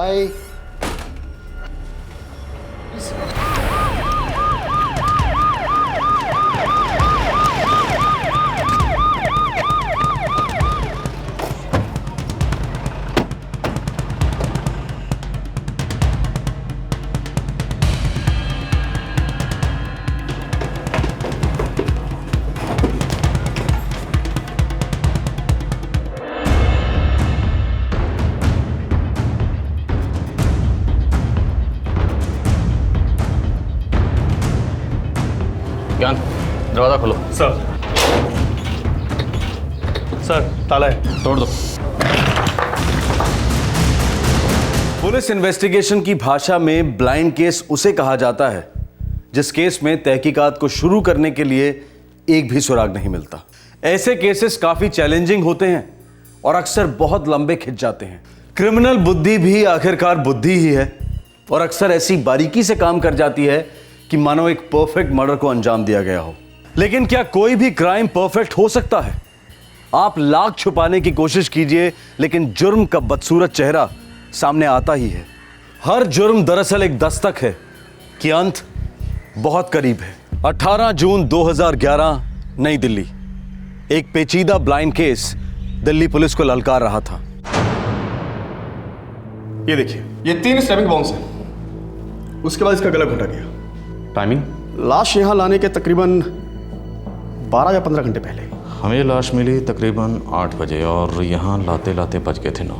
Bye. ज्ञान, दरवाजा खोलो। सर ताला है, तोड़ दो। पुलिस इन्वेस्टिगेशन की भाषा में ब्लाइंड केस उसे कहा जाता है जिस केस में तहकीकात को शुरू करने के लिए एक भी सुराग नहीं मिलता। ऐसे केसेस काफी चैलेंजिंग होते हैं और अक्सर बहुत लंबे खिंच जाते हैं। क्रिमिनल बुद्धि भी आखिरकार बुद्धि ही है और अक्सर ऐसी बारीकी से काम कर जाती है कि मानो एक परफेक्ट मर्डर को अंजाम दिया गया हो। लेकिन क्या कोई भी क्राइम परफेक्ट हो सकता है? आप लाख छुपाने की कोशिश कीजिए लेकिन जुर्म का बदसूरत चेहरा सामने आता ही है। हर जुर्म दरअसल एक दस्तक है कि अंत बहुत करीब है। 18 जून 2011 नई दिल्ली, एक पेचीदा ब्लाइंड केस दिल्ली पुलिस को ललकार रहा था। ये देखिए, ये 3 स्टैबिंग बाउंस हैं। उसके बाद इसका गला घोटा गया। टाइमिंग? लाश यहाँ लाने के तकरीबन 12 या 15 घंटे पहले। हमें लाश मिली तकरीबन 8 बजे और यहाँ लाते लाते बज गए थे 9।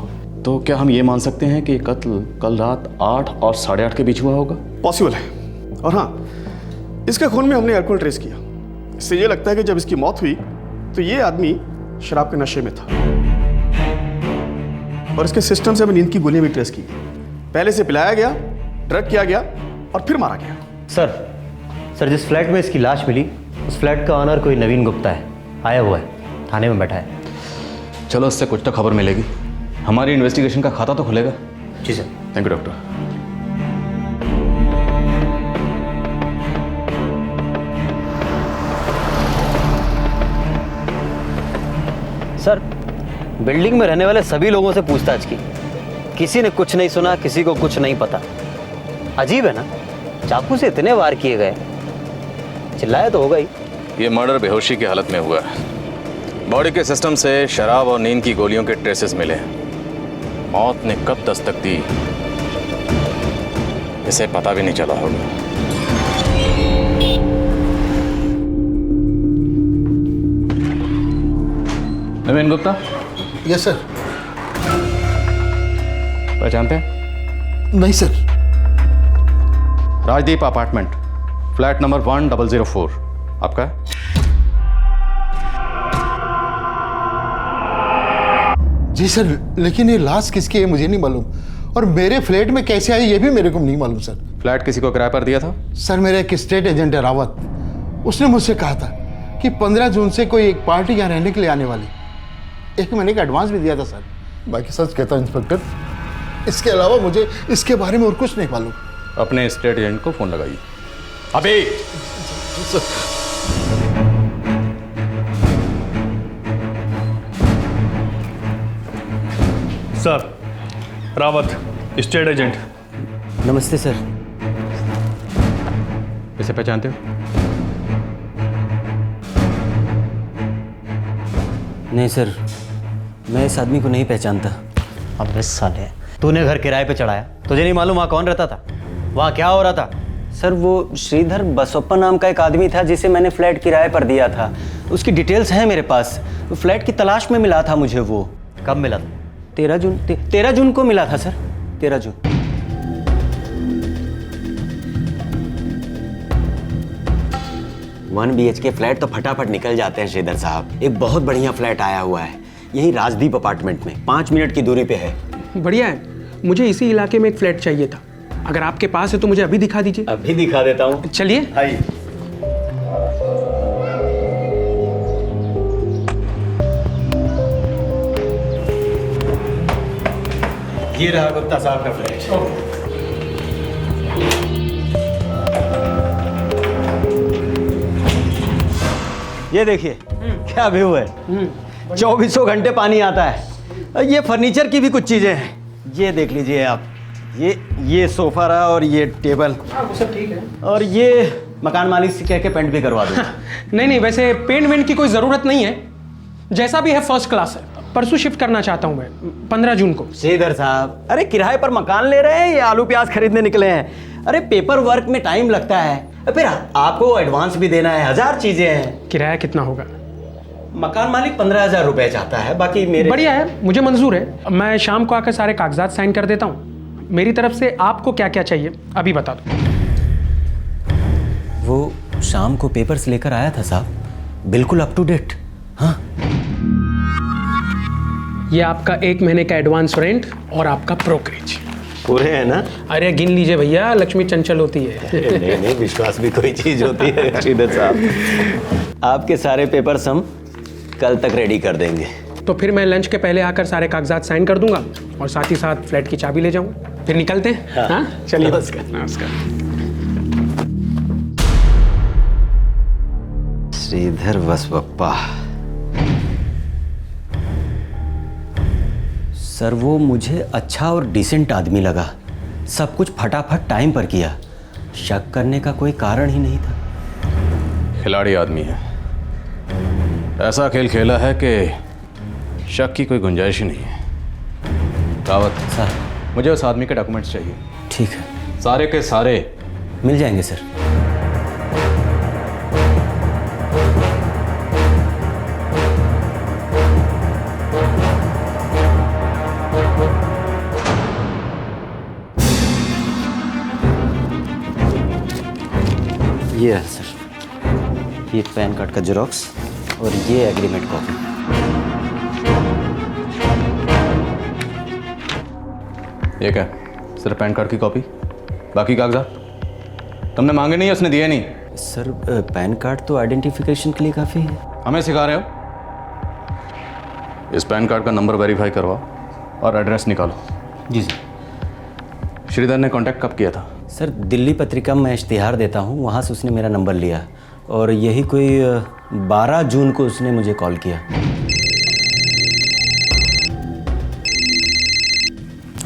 तो क्या हम ये मान सकते हैं कि कत्ल कल रात 8 और 8:30 के बीच हुआ होगा? पॉसिबल है। और हाँ, इसके खून में हमने अल्कोहल ट्रेस किया। इससे ये लगता है कि जब इसकी मौत हुई तो ये आदमी शराब के नशे में था। और इसके सिस्टम से हमें नींद की गोलियां भी ट्रेस की। पहले से पिलाया गया, ड्रग किया गया और फिर मारा गया। सर जिस फ्लैट में इसकी लाश मिली उस फ्लैट का ऑनर कोई नवीन गुप्ता है, आया हुआ है, थाने में बैठा है। चलो, इससे कुछ तो खबर मिलेगी। हमारी इन्वेस्टिगेशन का खाता तो खुलेगा। जी sir. Thank you doctor. Sir, building में रहने वाले सभी लोगों से पूछताछ की, किसी ने कुछ नहीं सुना, किसी को कुछ नहीं पता। अजीब है ना, चाकू से इतने वार किए गए, चिल्लाया तो होगा ही। ये मर्डर बेहोशी की हालत में हुआ है। बॉडी के सिस्टम से शराब और नींद की गोलियों के ट्रेसेस मिले। मौत ने कब दस्तक दी इसे पता भी नहीं चला होगा। नवीन गुप्ता? Yes sir. पहचानते हैं? नहीं sir. Rajdeep apartment, flat number 1004 आपका है? जी सर, लेकिन ये लाश किसकी है मुझे नहीं मालूम, और मेरे फ्लैट में कैसे आई ये भी मेरे को नहीं मालूम सर। फ्लैट किसी को किराए पर दिया था? सर, मेरा एक स्टेट एजेंट है रावत, उसने मुझसे कहा था कि 15 जून से कोई एक पार्टी यहाँ रहने के लिए आने वाली। 1 महीने का एडवांस भी दिया था सर। बाकी सच कहता हूँ इंस्पेक्टर, इसके अलावा मुझे इसके बारे में और कुछ नहीं मालूम। अपने स्टेट एजेंट को फोन लगाइए अभी। Sir, Rawat, state agent. नमस्ते सर। इसे पहचानते हो? नहीं सर, मैं इस आदमी को नहीं पहचानता। अब इस साले, तूने घर किराए पे चढ़ाया, तुझे नहीं मालूम वहाँ कौन रहता था, वहाँ क्या हो रहा था? सर, वो श्रीधर बसोप्पा नाम का एक आदमी था जिसे मैंने फ्लैट किराए पर दिया था। उसकी डिटेल्स हैं मेरे पास। फ्लैट की तलाश में मिला था मुझे वो। कब मिला था? 13 जून को मिला था सर, 13 जून। वन BHK फ्लैट तो फटाफट निकल जाते हैं श्रीधर साहब। एक बहुत बढ़िया फ्लैट आया हुआ है, यही राजदीप अपार्टमेंट में, 5 मिनट की दूरी पे है। बढ़िया है। मुझे इसी इलाके में एक फ्लैट चाहिए था। अगर आपके पास है तो मुझे अभी दिखा दीजिए। अभी दिखा देता हूँ, चलिए। आइए। ये रहा गुप्ता साहब का फ्लैट। ये देखिए क्या व्यू है, 24 घंटे पानी आता है। ये फर्नीचर की भी कुछ चीजें हैं, ये देख लीजिए आप। ये सोफा रहा और ये टेबल, वो सब ठीक है। और ये मकान मालिक से कह के पेंट भी करवा दूंगा। नहीं, वैसे पेंट वेंट की कोई ज़रूरत नहीं है, जैसा भी है फर्स्ट क्लास है। परसों शिफ्ट करना चाहता हूँ मैं, 15 जून को। श्रीधर साहब, अरे किराए पर मकान ले रहे हैं या आलू प्याज खरीदने निकले हैं? अरे पेपर वर्क में टाइम लगता है, फिर आपको एडवांस भी देना है, 1000 चीजें हैं। किराया कितना होगा? मकान मालिक 15,000 रुपए चाहता है, बाकी मेरे। बढ़िया है, मुझे मंजूर है। मैं शाम को आकर सारे कागजात साइन कर देता हूँ। मेरी तरफ से आपको क्या क्या चाहिए अभी बता दो। वो शाम को पेपर्स लेकर आया था साहब, बिल्कुल अप टू डेट। हाँ, ये आपका 1 महीने का एडवांस रेंट और आपका ब्रोकरेज पूरे हैं ना? अरे गिन लीजिए भैया, लक्ष्मी चंचल होती है। नहीं, विश्वास भी कोई चीज होती है श्रीधर साहब। आपके सारे पेपर्स हम कल तक रेडी कर देंगे। तो फिर मैं लंच के पहले आकर सारे कागजात साइन कर दूंगा और साथ ही साथ फ्लैट की चाबी ले जाऊंगा। फिर निकलते हैं। हाँ, चलिए। नमस्कार। श्रीधर बसवप्पा सर, वो मुझे अच्छा और डिसेंट आदमी लगा। सब कुछ फटाफट टाइम पर किया, शक करने का कोई कारण ही नहीं था। खिलाड़ी आदमी है, ऐसा खेल खेला है कि शक की कोई गुंजाइश ही नहीं है। रावत सर, मुझे उस आदमी के डॉक्यूमेंट्स चाहिए, ठीक है। सारे के सारे। मिल जाएंगे सर। ये है सर, ये पैन कार्ड का जेरोक्स और ये एग्रीमेंट कॉपी। ये क्या, सिर्फ पैन कार्ड की कॉपी? बाकी कागजात तुमने मांगे नहीं, उसने दिए नहीं? सर, पैन कार्ड तो आइडेंटिफिकेशन के लिए काफ़ी है। हमें सिखा रहे हो? इस पैन कार्ड का नंबर वेरीफाई करवाओ और एड्रेस निकालो। जी सर। श्रीधर ने कांटेक्ट कब किया था? सर, दिल्ली पत्रिका में इश्तिहार देता हूँ, वहाँ से उसने मेरा नंबर लिया और यही कोई 12 जून को उसने मुझे कॉल किया।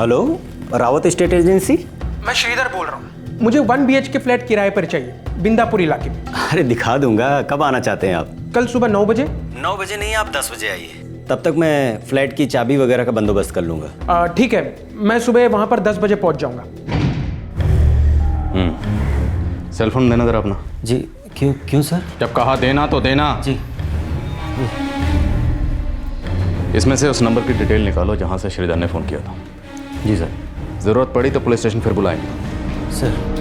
Hello, Rawat state agency? मैं श्रीधर बोल रहा हूँ। मुझे 1 BHK फ्लैट किराए पर चाहिए, बिंदापुर इलाके में। अरे दिखा दूंगा, कब आना चाहते हैं आप? कल सुबह 9 बजे। 9 बजे नहीं, आप 10 बजे आइए, तब तक मैं फ्लैट की चाबी वगैरह का बंदोबस्त कर लूँगा। ठीक है, मैं सुबह वहाँ पर 10 बजे पहुँच जाऊँगा। सेल फोन देना जरा अपना। जी, क्यों सर? जब कहा देना तो देना। जी। इसमें से उस नंबर की डिटेल निकालो जहाँ से श्रीधर ने फ़ोन किया था। जी सर। ज़रूरत पड़ी तो पुलिस स्टेशन फिर बुलाएंगे। सर,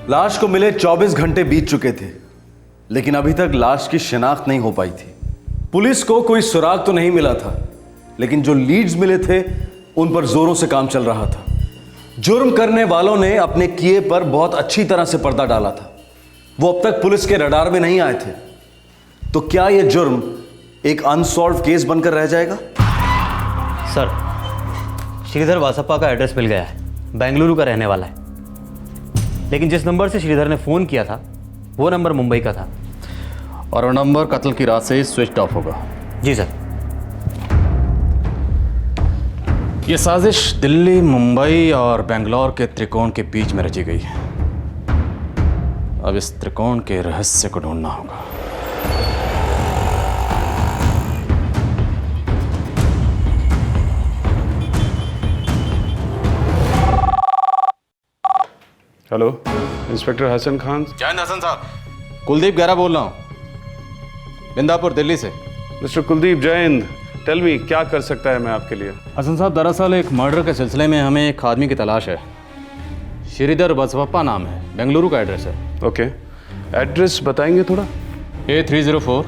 लाश को मिले 24 घंटे बीत चुके थे, लेकिन अभी तक लाश की शिनाख्त नहीं हो पाई थी। पुलिस को कोई सुराग तो नहीं मिला था, लेकिन जो लीड्स मिले थे उन पर जोरों से काम चल रहा था। जुर्म करने वालों ने अपने किए पर बहुत अच्छी तरह से पर्दा डाला था। वो अब तक पुलिस के रडार में नहीं आए थे। तो क्या यह जुर्म एक अनसॉल्व केस बनकर रह जाएगा? सर, श्रीधर वासप्पा का एड्रेस मिल गया है, बेंगलुरु का रहने वाला है। लेकिन जिस नंबर से श्रीधर ने फ़ोन किया था वो नंबर मुंबई का था। और वो नंबर कत्ल की रात से ही स्विच ऑफ होगा। जी सर। ये साजिश दिल्ली, मुंबई और बेंगलोर के त्रिकोण के बीच में रची गई है। अब इस त्रिकोण के रहस्य को ढूंढना होगा। Hello, inspector Hasan Khan. जयंत हसन साहब, कुलदीप गहरा बोल रहा हूँ, बिंदापुर दिल्ली से। मिस्टर कुलदीप, जय हिंद। टेल मी, क्या कर सकता है मैं आपके लिए? हसन साहब, दरअसल एक मर्डर के सिलसिले में हमें एक आदमी की तलाश है। श्रीधर बसवप्पा नाम है, बेंगलुरु का एड्रेस है। ओके, एड्रेस बताएंगे थोड़ा? A304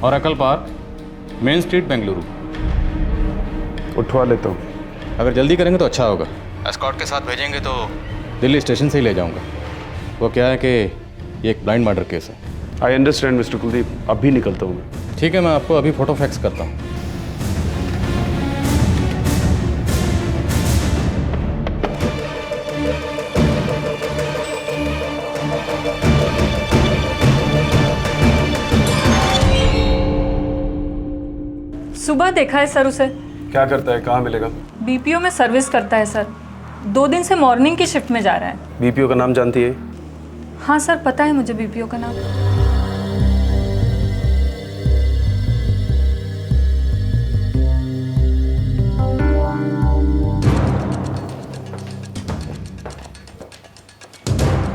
और अकल पार्क, मेन स्ट्रीट, बेंगलुरु। उठवा लेता हूँ। अगर जल्दी करेंगे तो अच्छा होगा। एस्कॉर्ट के साथ भेजेंगे तो दिल्ली स्टेशन से ही ले जाऊंगा। वो क्या है कि ये एक ब्लाइंड मर्डर केस है। आई अंडरस्टैंड मिस्टर कुलदीप, अभी निकलता हूँ मैं। ठीक है, मैं आपको अभी फ़ोटो फैक्स करता हूँ। सुबह देखा है सर उसे। क्या करता है, कहाँ मिलेगा? बीपीओ में सर्विस करता है सर। 2 दिन से मॉर्निंग की शिफ्ट में जा रहा है। बीपीओ का नाम जानती है? हाँ सर, पता है मुझे बीपीओ का नाम।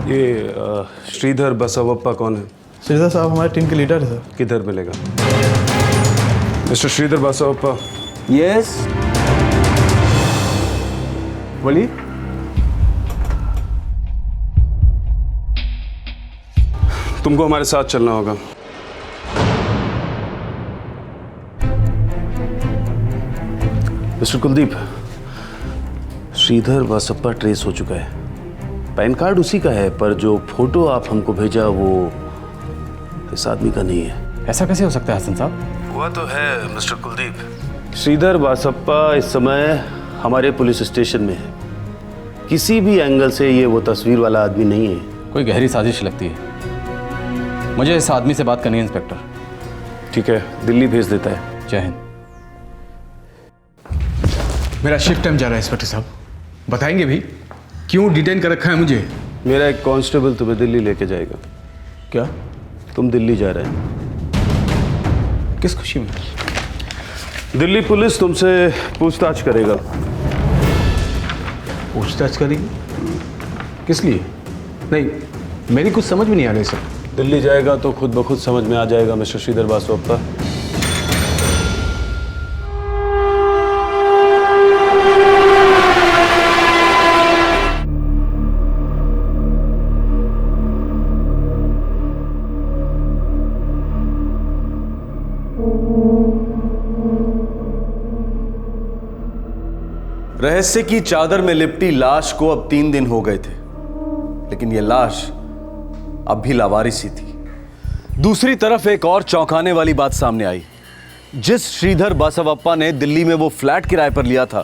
ये श्रीधर बसवप्पा कौन है? श्रीधर साहब हमारे टीम के लीडर है सर। किधर मिलेगा? मिस्टर श्रीधर बसवप्पा। यस, बोलिए। तुमको हमारे साथ चलना होगा। मिस्टर कुलदीप, श्रीधर बसप्पा ट्रेस हो चुका है। पैन कार्ड उसी का है, पर जो फोटो आप हमको भेजा वो इस आदमी का नहीं है। ऐसा कैसे हो सकता है हसन साहब? हुआ तो है मिस्टर कुलदीप। श्रीधर बसप्पा इस समय हमारे पुलिस स्टेशन में है। किसी भी एंगल से ये वो तस्वीर वाला आदमी नहीं है। कोई गहरी साजिश लगती है। मुझे इस आदमी से बात करनी है इंस्पेक्टर। ठीक है, दिल्ली भेज देता है। जय हिंद। मेरा शिफ्ट टाइम जा रहा है इंस्पेक्टर साहब, बताएंगे भी क्यों डिटेन कर रखा है मुझे? मेरा एक कांस्टेबल तुम्हें दिल्ली लेके जाएगा। क्या? तुम दिल्ली जा रहे हैं? किस खुशी में? दिल्ली पुलिस तुमसे पूछताछ करेगा। पूछताछ करेगी? किस लिए? नहीं, मेरी कुछ समझ में नहीं आ रही सर। दिल्ली जाएगा तो खुद ब खुद समझ में आ जाएगा मिस्टर श्रीधर बसवप्पा। रहस्य की चादर में लिपटी लाश को अब 3 दिन हो गए थे, लेकिन यह लाश अब भी लावारिस ही थी। दूसरी तरफ एक और चौंकाने वाली बात सामने आई। जिस श्रीधर बसवप्पा ने दिल्ली में वो फ्लैट किराए पर लिया था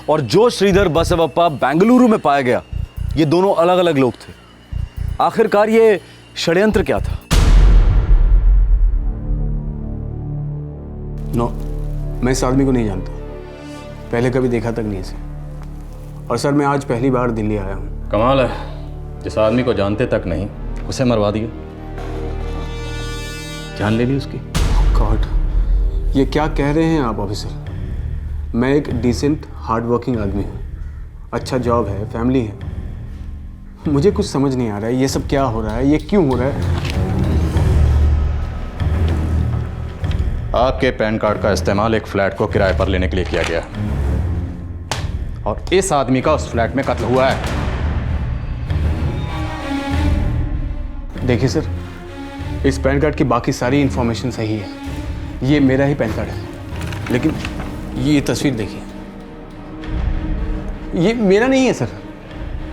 और जो श्रीधर बसवप्पा बेंगलुरु में पाया गया, ये दोनों अलग अलग लोग थे। आखिरकार ये षड्यंत्र क्या था? नो, मैं इस आदमी को नहीं जानता, पहले कभी देखा तक नहीं इसे। और सर, मैं आज पहली बार दिल्ली आया हूँ। कमाल है, जिस आदमी को जानते तक नहीं उसे मरवा दिया, जान ले ली उसकी। गॉड, ये क्या कह रहे हैं आप ऑफिसर? मैं एक डिसेंट हार्ड वर्किंग आदमी हूँ, अच्छा जॉब है, फैमिली है। मुझे कुछ समझ नहीं आ रहा है, ये सब क्या हो रहा है, ये क्यों हो रहा है? आपके पैन कार्ड का इस्तेमाल एक फ्लैट को किराए पर लेने के लिए किया गया और इस आदमी का उस फ्लैट में कत्ल हुआ है। देखिए सर, इस पैन कार्ड की बाकी सारी इंफॉर्मेशन सही है, ये मेरा ही पैन कार्ड है, लेकिन ये तस्वीर देखिए, ये मेरा नहीं है सर।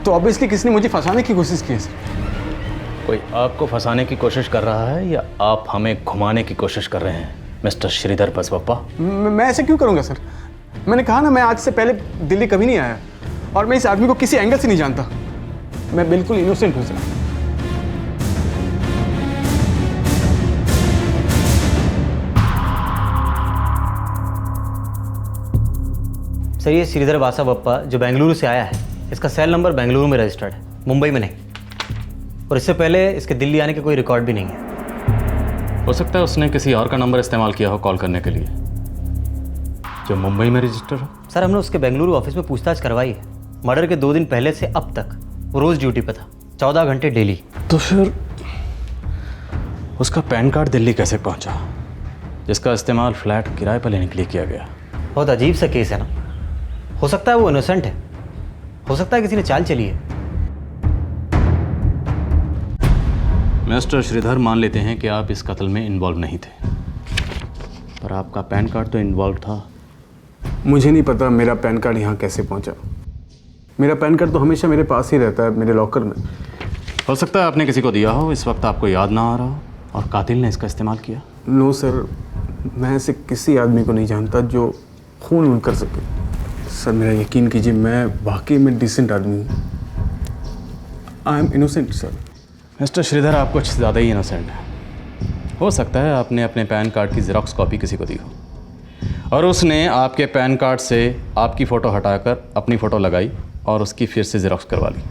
तो ऑब्वियसली किसने मुझे फंसाने की कोशिश की है सर। कोई आपको फंसाने की कोशिश कर रहा है या आप हमें घुमाने की कोशिश कर रहे हैं मिस्टर श्रीधर बसवप्पा? मैं ऐसे क्यों करूंगा सर? मैंने कहा ना, मैं आज से पहले दिल्ली कभी नहीं आया और मैं इस आदमी को किसी एंगल से नहीं जानता। मैं बिल्कुल इनोसेंट हूं सर। सर, ये श्रीधर बसवप्पा जो बेंगलुरु से आया है, इसका सेल नंबर बेंगलुरु में रजिस्टर्ड है, मुंबई में नहीं। और इससे पहले इसके दिल्ली आने के कोई रिकॉर्ड भी नहीं है। हो सकता है उसने किसी और का नंबर इस्तेमाल किया हो कॉल करने के लिए, जो मुंबई में रजिस्टर हो। सर, हमने उसके बेंगलुरु ऑफिस में पूछताछ करवाई है। मर्डर के 2 दिन पहले से अब तक वो रोज़ ड्यूटी पे था, 14 घंटे डेली। तो फिर उसका पैन कार्ड दिल्ली कैसे पहुंचा, जिसका इस्तेमाल फ्लैट किराए पर लेने के लिए किया गया? बहुत अजीब सा केस है ना। हो सकता है वो इनोसेंट है, हो सकता है किसी ने चाल चली है। मिस्टर श्रीधर, मान लेते हैं कि आप इस कत्ल में इन्वॉल्व नहीं थे, पर आपका पैन कार्ड तो इन्वॉल्व था। मुझे नहीं पता मेरा पैन कार्ड यहाँ कैसे पहुँचा। मेरा पैन कार्ड तो हमेशा मेरे पास ही रहता है, मेरे लॉकर में। हो सकता है आपने किसी को दिया हो, इस वक्त आपको याद ना आ रहा हो और कातिल ने इसका इस्तेमाल किया। नो सर, मैं ऐसे किसी आदमी को नहीं जानता जो खून वून कर सके। सर मेरा यकीन कीजिए, मैं वाकई में डिसेंट आदमी हूँ। I am innocent sir. Mister Sridhar, आप कुछ ज़्यादा ही इनोसेंट हैं। हो सकता है आपने अपने पैन कार्ड की ज़ेरॉक्स कॉपी किसी को दी हो और उसने आपके पैन कार्ड से आपकी फ़ोटो हटाकर अपनी फ़ोटो लगाई और उसकी फिर से ज़ेरॉक्स करवा ली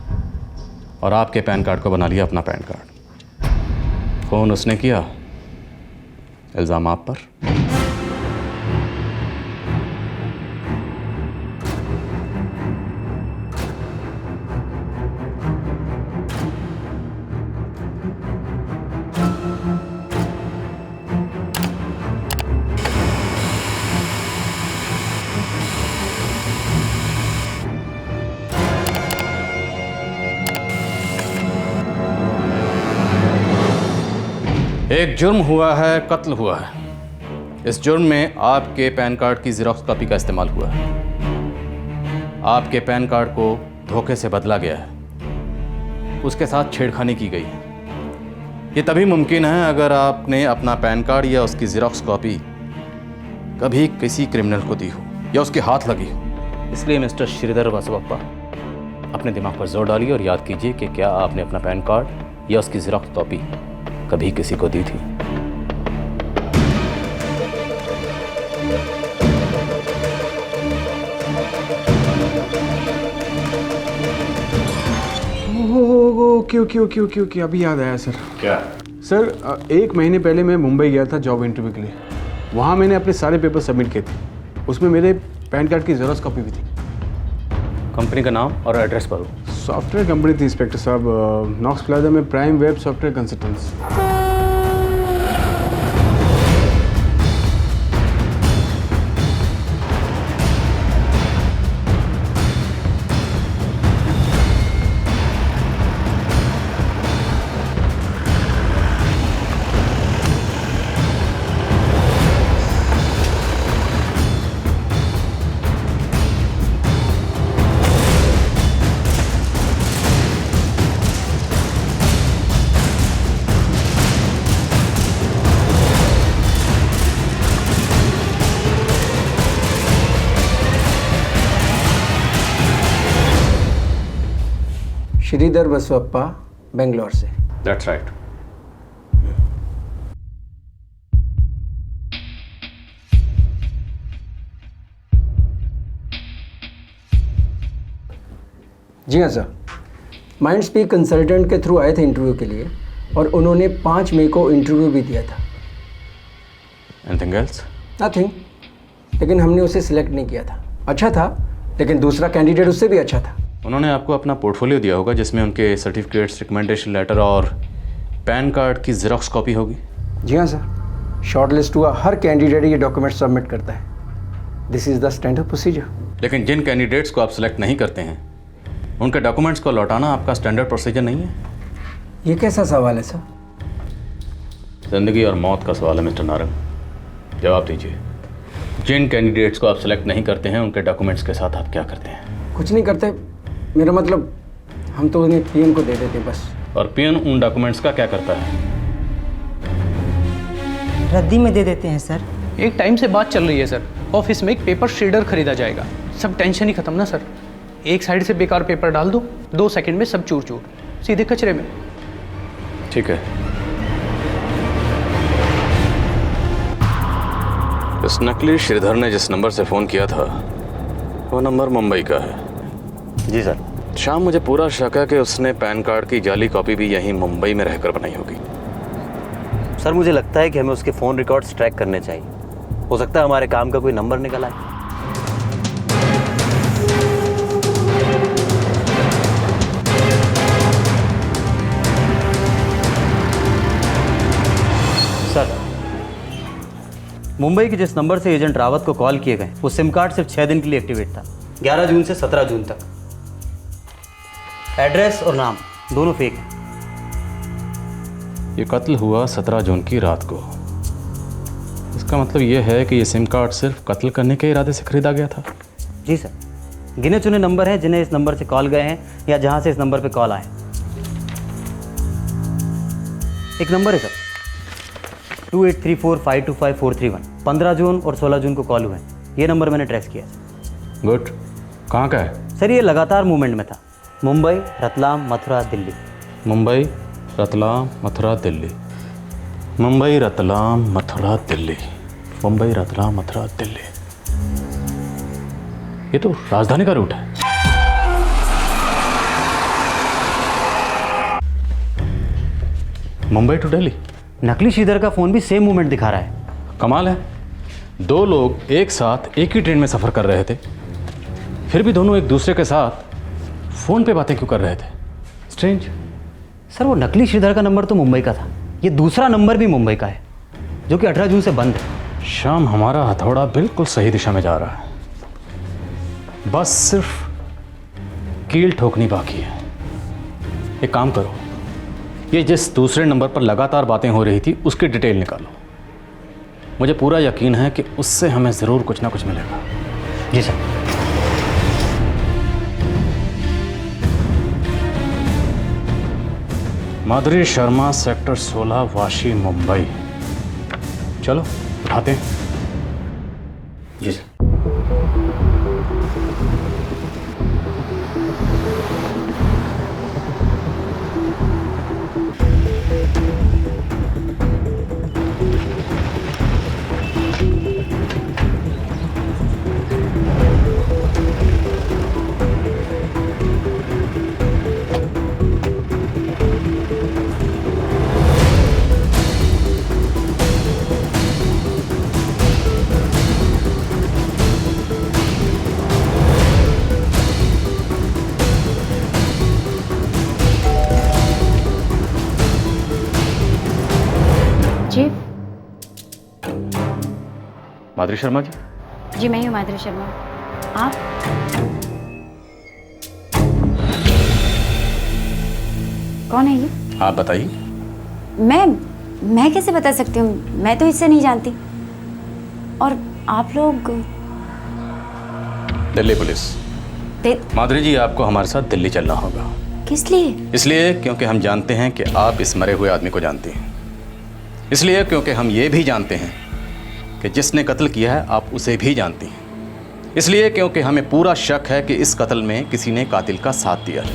और आपके पैन कार्ड को बना लिया अपना पैन कार्ड। फ़ोन उसने किया, इल्ज़ाम आप पर। एक जुर्म हुआ है, कत्ल हुआ है। इस जुर्म में आपके पैन कार्ड की ज़ेरॉक्स कॉपी का इस्तेमाल हुआ है। आपके पैन कार्ड को धोखे से बदला गया है, उसके साथ छेड़खानी की गई है। ये तभी मुमकिन है अगर आपने अपना पैन कार्ड या उसकी ज़ेरॉक्स कॉपी कभी किसी क्रिमिनल को दी हो या उसके हाथ लगी हो। इसलिए मिस्टर श्रीधर बसवप्पा, अपने दिमाग पर जोर डालिए और याद कीजिए कि क्या आपने अपना पैन कार्ड या उसकी ज़ेरॉक्स कॉपी कभी किसी को दी थी। ओके, अभी याद आया सर। क्या? सर 1 महीने पहले मैं मुंबई गया था जॉब इंटरव्यू के लिए। वहाँ मैंने अपने सारे पेपर सबमिट किए थे। उसमें मेरे पैन कार्ड की ज़ेरॉक्स कॉपी भी थी। कंपनी का नाम और एड्रेस पर सॉफ्टवेयर कंपनी थी इंस्पेक्टर साहब, नॉक्स प्लाजा में prime web software consultants. Sridhar Basavappa, Bangalore से। That's right. जी हाँ सर, माइंड स्पीक कंसल्टेंट के थ्रू आए थे इंटरव्यू के लिए और उन्होंने 5 मई को इंटरव्यू भी दिया था। Anything else? नथिंग, लेकिन हमने उसे सिलेक्ट नहीं किया था। अच्छा था, लेकिन दूसरा कैंडिडेट उससे भी अच्छा था। उन्होंने आपको अपना पोर्टफोलियो दिया होगा जिसमें उनके सर्टिफिकेट्स, रिकमेंडेशन लेटर और पैन कार्ड की ज़ेरॉक्स कॉपी होगी। जी हाँ सर, शॉर्ट लिस्ट हुआ हर कैंडिडेट ये डॉक्यूमेंट सबमिट करता है। This is the standard procedure. लेकिन जिन कैंडिडेट्स को आप सिलेक्ट नहीं करते हैं उनके डॉक्यूमेंट्स को लौटाना आपका स्टैंडर्ड प्रोसीजर नहीं है। ये कैसा सवाल है सर? ज़िंदगी और मौत का सवाल है मिस्टर नारंग, जवाब दीजिए। जिन कैंडिडेट्स को आप सिलेक्ट नहीं करते हैं उनके डॉक्यूमेंट्स के साथ आप क्या करते हैं? कुछ नहीं करते, मेरा मतलब हम तो उन्हें पीएम को दे देते बस। और पीएन उन डॉक्यूमेंट्स का क्या करता है? रद्दी में दे देते हैं सर। एक टाइम से बात चल रही है सर, ऑफिस में एक पेपर शेडर खरीदा जाएगा। सब टेंशन ही खत्म ना सर। एक साइड से बेकार पेपर डाल दो, 2 सेकंड में सब चूर चूर, सीधे कचरे में। ठीक है। इस नकली श्रीधर ने जिस नंबर से फ़ोन किया था वो नंबर मुंबई का है। जी सर। शाम मुझे पूरा शक है कि उसने पैन कार्ड की जाली कॉपी भी यहीं मुंबई में रहकर बनाई होगी। सर मुझे लगता है कि हमें उसके फ़ोन रिकॉर्ड्स ट्रैक करने चाहिए। हो सकता है हमारे काम का कोई नंबर निकल आए। सर, मुंबई के जिस नंबर से एजेंट रावत को कॉल किए गए वो सिम कार्ड सिर्फ 6 दिन के लिए एक्टिवेट था, 11 जून से 17 जून तक। एड्रेस और नाम दोनों फेक हैं। ये कत्ल हुआ 17 जून की रात को। इसका मतलब ये है कि ये सिम कार्ड सिर्फ कत्ल करने के इरादे से खरीदा गया था। जी सर, गिने चुने नंबर हैं जिन्हें इस नंबर से कॉल गए हैं या जहां से इस नंबर पे कॉल आए। एक नंबर है सर, 2834525431। 15 जून और 16 जून को कॉल हुए। ये नंबर मैंने ट्रेस किया। गुड। कहाँ का है? सर ये लगातार मूवमेंट में था। मुंबई, रतलाम, मथुरा, दिल्ली। मुंबई, रतलाम, मथुरा, दिल्ली। मुंबई, रतलाम, मथुरा, दिल्ली। मुंबई, रतलाम, मथुरा, दिल्ली। ये तो राजधानी का रूट है। मुंबई टू दिल्ली। नकली श्रीधर का फ़ोन भी सेम मूवमेंट दिखा रहा है। कमाल है, दो लोग एक साथ एक ही ट्रेन में सफ़र कर रहे थे, फिर भी दोनों एक दूसरे के साथ फ़ोन पे बातें क्यों कर रहे थे? स्ट्रेंज। सर वो नकली श्रीधर का नंबर तो मुंबई का था, ये दूसरा नंबर भी मुंबई का है जो कि 18 जून से बंद है। शाम, हमारा हथौड़ा बिल्कुल सही दिशा में जा रहा है, बस सिर्फ कील ठोकनी बाकी है। एक काम करो, ये जिस दूसरे नंबर पर लगातार बातें हो रही थी उसकी डिटेल निकालो। मुझे पूरा यकीन है कि उससे हमें ज़रूर कुछ ना कुछ मिलेगा। जी सर। माधुरी शर्मा, सेक्टर 16, वाशी, मुंबई। चलो उठाते हैं। जी सर। माधुरी शर्मा जी? जी मैं ही हूँ माधुरी शर्मा। आप? कौन है ये? आप बताइए। मैं कैसे बता सकती हूँ, मैं तो इससे नहीं जानती। और आप लोग? दिल्ली पुलिस। माधुरी जी, आपको हमारे साथ दिल्ली चलना होगा। किस लिए? इसलिए क्योंकि हम जानते हैं कि आप इस मरे हुए आदमी को जानती हैं। इसलिए क्योंकि हम ये भी जानते हैं कि जिसने कत्ल किया है आप उसे भी जानती हैं। इसलिए क्योंकि हमें पूरा शक है कि इस कत्ल में किसी ने कातिल का साथ दिया है,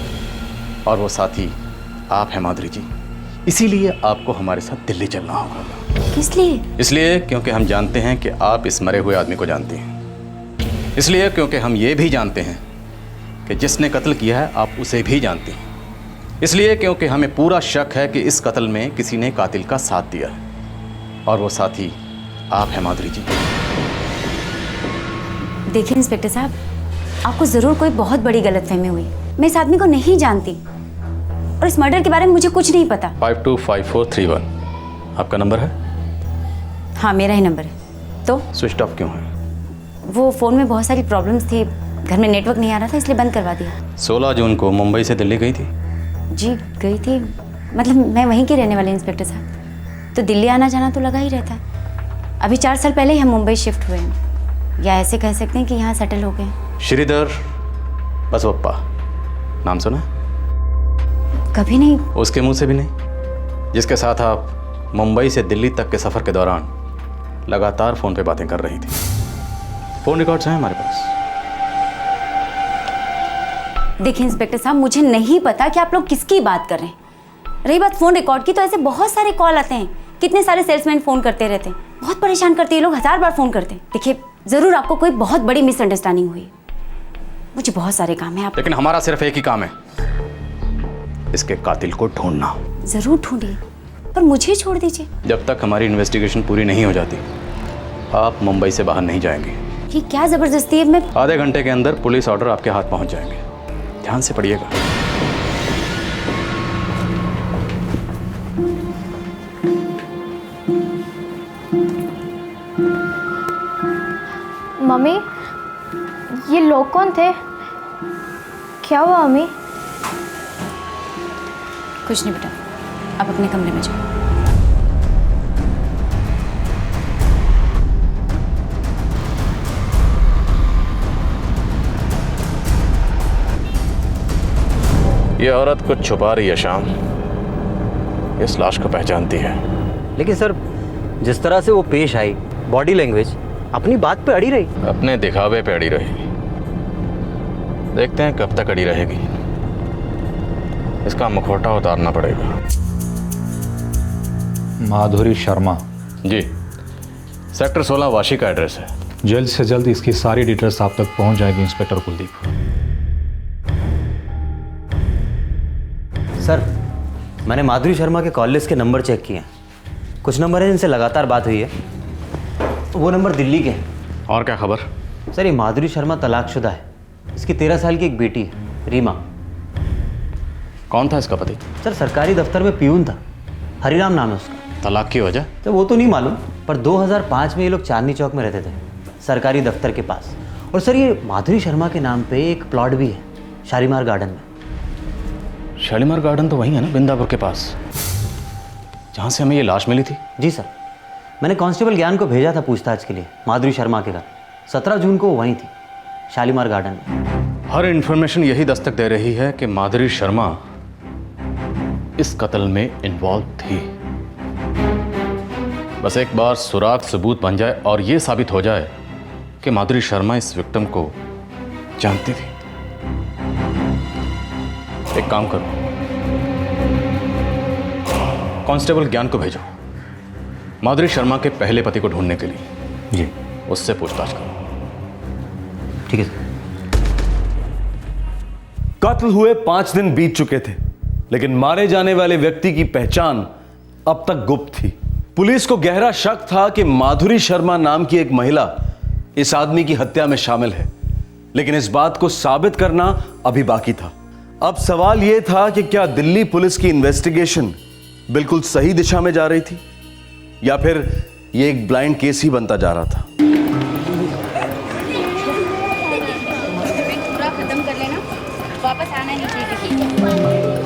और वो साथी आप हैं माधुरी जी। इसीलिए आपको हमारे साथ दिल्ली चलना होगा। किस लिए? इसलिए क्योंकि हम जानते हैं कि आप इस मरे हुए आदमी को जानती हैं। इसलिए क्योंकि हम ये भी जानते हैं कि जिसने कत्ल किया है आप उसे भी जानती हैं। इसलिए क्योंकि हमें पूरा शक है कि इस कत्ल में किसी ने कातिल का साथ दिया है, और वो साथी आप हैं माधुरी जी। देखिए इंस्पेक्टर साहब, आपको ज़रूर कोई बहुत बड़ी गलतफहमी हुई। मैं इस आदमी को नहीं जानती और इस मर्डर के बारे में मुझे कुछ नहीं पता। 525431 आपका नंबर है? हाँ मेरा ही नंबर है। तो स्विच ऑफ क्यों है? वो फ़ोन में बहुत सारी प्रॉब्लम्स थी, घर में नेटवर्क नहीं आ रहा था, इसलिए बंद करवा दिया। 16 जून को मुंबई से दिल्ली गई थी? जी गई थी, मतलब मैं वहीं की रहने वाली इंस्पेक्टर साहब, तो दिल्ली आना जाना तो लगा ही रहता है। अभी 4 साल पहले ही हम मुंबई शिफ्ट हुए हैं, या ऐसे कह सकते हैं कि यहाँ सेटल हो गए। श्रीधर बसवप्पा नाम सुना? कभी नहीं। उसके मुंह से भी नहीं, जिसके साथ आप मुंबई से दिल्ली तक के सफ़र के दौरान लगातार फ़ोन पे बातें कर रही थी। फ़ोन रिकॉर्ड्स हैं हमारे पास। देखिए इंस्पेक्टर साहब, मुझे नहीं पता कि आप लोग किसकी बात कर रहे हैं। रही बात फ़ोन रिकॉर्ड की, तो ऐसे बहुत सारे कॉल आते हैं, कितने सारे सेल्समैन फ़ोन करते रहते हैं, बहुत परेशान करते हैं लोग, 1000 बार फ़ोन करते हैं। देखिए ज़रूर आपको कोई बहुत बड़ी मिसअंडरस्टैंडिंग हुई, मुझे बहुत सारे काम है। लेकिन हमारा सिर्फ एक ही काम है, इसके कातिल को ढूंढना। ज़रूर ढूंढिए, पर मुझे छोड़ दीजिए। जब तक हमारी इन्वेस्टिगेशन पूरी नहीं हो जाती आप मुंबई से बाहर नहीं जाएंगे। ये क्या ज़बरदस्ती है? मैं आधे घंटे के अंदर पुलिस ऑर्डर आपके हाथ पहुंच जाएंगे, ध्यान से पढ़िएगा। मम्मी, ये लोग कौन थे? क्या हुआ मम्मी? कुछ नहीं बेटा, अब अपने कमरे में जाओ। ये औरत कुछ छुपा रही है शाम। इस लाश को पहचानती है। लेकिन सर, जिस तरह से वो पेश आई, बॉडी लैंग्वेज, अपनी बात पे अड़ी रही। अपने दिखावे पे अड़ी रहेगी। देखते हैं कब तक अड़ी रहेगी। इसका मुखौटा उतारना पड़ेगा। माधुरी शर्मा जी, सेक्टर 16 वाशी का एड्रेस है। जल्द से जल्द इसकी सारी डिटेल्स आप तक पहुंच जाएगी इंस्पेक्टर कुलदीप। सर, मैंने माधुरी शर्मा के कॉल लिस्ट के नंबर चेक किए हैं। कुछ नंबर हैं जिनसे लगातार बात हुई है, वो नंबर दिल्ली के हैं। और क्या खबर? सर, ये माधुरी शर्मा तलाकशुदा है। इसकी 13 साल की एक बेटी है, रीमा। कौन था इसका पति? सर, सरकारी दफ्तर में पियून था, हरिराम नाम है उसका। तलाक की वजह? तो वो तो नहीं मालूम, पर 2005 में ये लोग चांदनी चौक में रहते थे, सरकारी दफ्तर के पास। और सर, ये माधुरी शर्मा के नाम पे एक प्लॉट भी है शालीमार गार्डन में। शालीमार गार्डन तो वहीं है ना, बिंदापुर के पास, जहाँ से हमें ये लाश मिली थी। जी सर, मैंने कांस्टेबल ज्ञान को भेजा था पूछताछ के लिए माधुरी शर्मा के घर। 17 जून को वो वहीं थी, शालीमार गार्डन में। हर इंफॉर्मेशन यही दस्तक दे रही है कि माधुरी शर्मा इस कत्ल में इन्वॉल्व थी। बस एक बार सुराग सबूत बन जाए और ये साबित हो जाए कि माधुरी शर्मा इस विक्टिम को जानती थी। एक काम करो, कांस्टेबल ज्ञान को भेजो माधुरी शर्मा के पहले पति को ढूंढने के लिए। जी, उससे पूछताछ करो। ठीक है सर। कत्ल हुए 5 दिन बीत चुके थे, लेकिन मारे जाने वाले व्यक्ति की पहचान अब तक गुप्त थी। पुलिस को गहरा शक था कि माधुरी शर्मा नाम की एक महिला इस आदमी की हत्या में शामिल है, लेकिन इस बात को साबित करना अभी बाकी था। अब सवाल यह था कि क्या दिल्ली पुलिस की इन्वेस्टिगेशन बिल्कुल सही दिशा में जा रही थी, या फिर यह एक ब्लाइंड केस ही बनता जा रहा था। पूरा खत्म कर लेना, वापस आना नहीं चाहिए।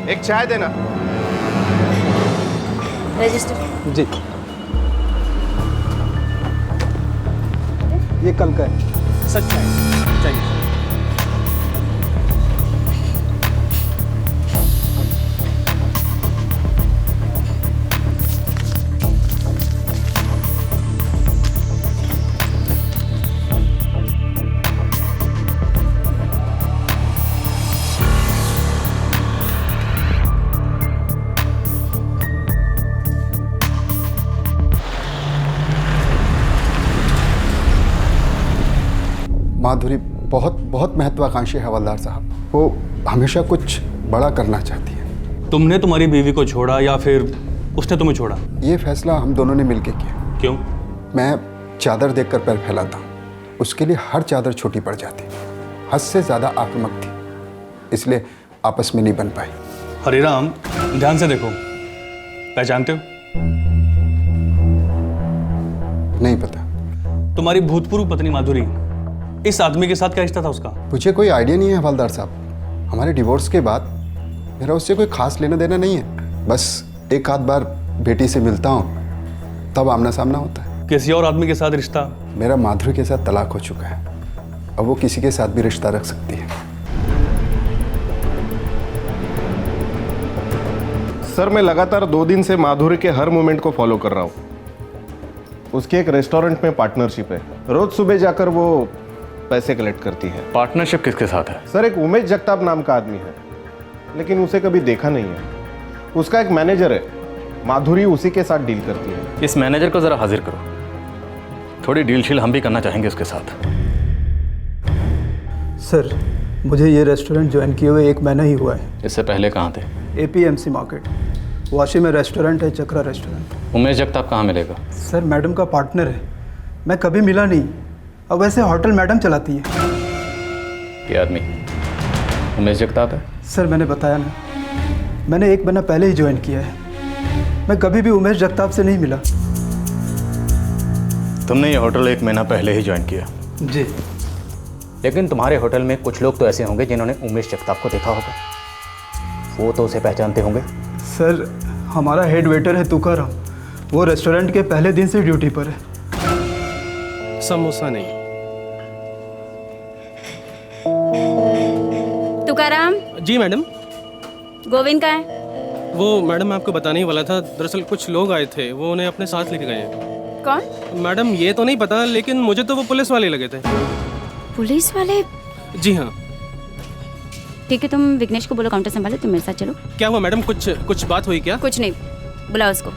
एक चाय देना। रजिस्टर। जी, ये कल का है। सच चाहिए। माधुरी बहुत बहुत महत्वाकांक्षी है हवलदार साहब। वो हमेशा कुछ बड़ा करना चाहती है। तुमने तुम्हारी बीवी को छोड़ा या फिर उसने तुम्हें छोड़ा? ये फैसला हम दोनों ने मिलकर किया। क्यों? मैं चादर देखकर पैर फैलाता हूँ, उसके लिए हर चादर छोटी पड़ जाती। हद से ज़्यादा आक्रामक थी, इसलिए आपस में नहीं बन पाई। हरिराम, ध्यान से देखो, पहचानते हो? नहीं पता। तुम्हारी भूतपूर्व पत्नी माधुरी, इस आदमी के साथ क्या रिश्ता था उसका? मुझे कोई आइडिया नहीं है हवलदार साहब। हमारे डिवोर्स के बाद मेरा उससे कोई खास लेना देना नहीं है। बस एक आध बार बेटी से मिलता हूँ, तब आमना सामना होता है। किसी और आदमी के साथ रिश्ता? मेरा माधुरी के साथ तलाक हो चुका है, अब वो किसी के साथ भी रिश्ता रख सकती है। सर, मैं लगातार 2 दिन से माधुरी के हर मूवमेंट को फॉलो कर रहा हूँ। उसके एक रेस्टोरेंट में पार्टनरशिप है। रोज सुबह जाकर वो पैसे कलेक्ट करती है। पार्टनरशिप किसके साथ है? सर, एक उमेश जगताप नाम का आदमी है, लेकिन उसे कभी देखा नहीं है। उसका एक मैनेजर है, माधुरी उसी के साथ डील करती है। इस मैनेजर को जरा हाजिर करो, थोड़ी डील शील हम भी करना चाहेंगे उसके साथ। सर, मुझे ये रेस्टोरेंट ज्वाइन किए हुए 1 महीना ही हुआ है। इससे पहले कहाँ थे? APMC मार्केट, वाशी में रेस्टोरेंट है, चक्रा रेस्टोरेंट। उमेश जगताप कहाँ मिलेगा? सर, मैडम का पार्टनर है, मैं कभी मिला नहीं। अब वैसे होटल मैडम चलाती है। ये आदमी उमेश जगताप है? सर मैंने बताया ना, मैंने 1 महीना पहले ही ज्वाइन किया है। मैं कभी भी उमेश जगताप से नहीं मिला। तुमने ये होटल 1 महीना पहले ही ज्वाइन किया? जी। लेकिन तुम्हारे होटल में कुछ लोग तो ऐसे होंगे जिन्होंने उमेश जगताप को देखा होगा, वो तो उसे पहचानते होंगे। सर हमारा हेड वेटर है तुकाराम, वो रेस्टोरेंट के पहले दिन से ड्यूटी पर है। समोसा नहीं। तुकाराम। जी मैडम। गोविंद कहाँ है? वो मैडम मैं आपको बताने ही वाला था, दरअसल कुछ लोग आए थे, वो उन्हें अपने साथ लेके गए हैं। कौन? मैडम ये तो नहीं पता, लेकिन मुझे तो वो पुलिस वाले लगे थे। पुलिस वाले? जी हाँ। ठीक है, तुम विघ्नेश को बोलो काउंटर संभालो, तुम मेरे साथ चलो। क्या हुआ मैडम, कुछ बात हुई क्या? कुछ नहीं, बुलाओ उसको।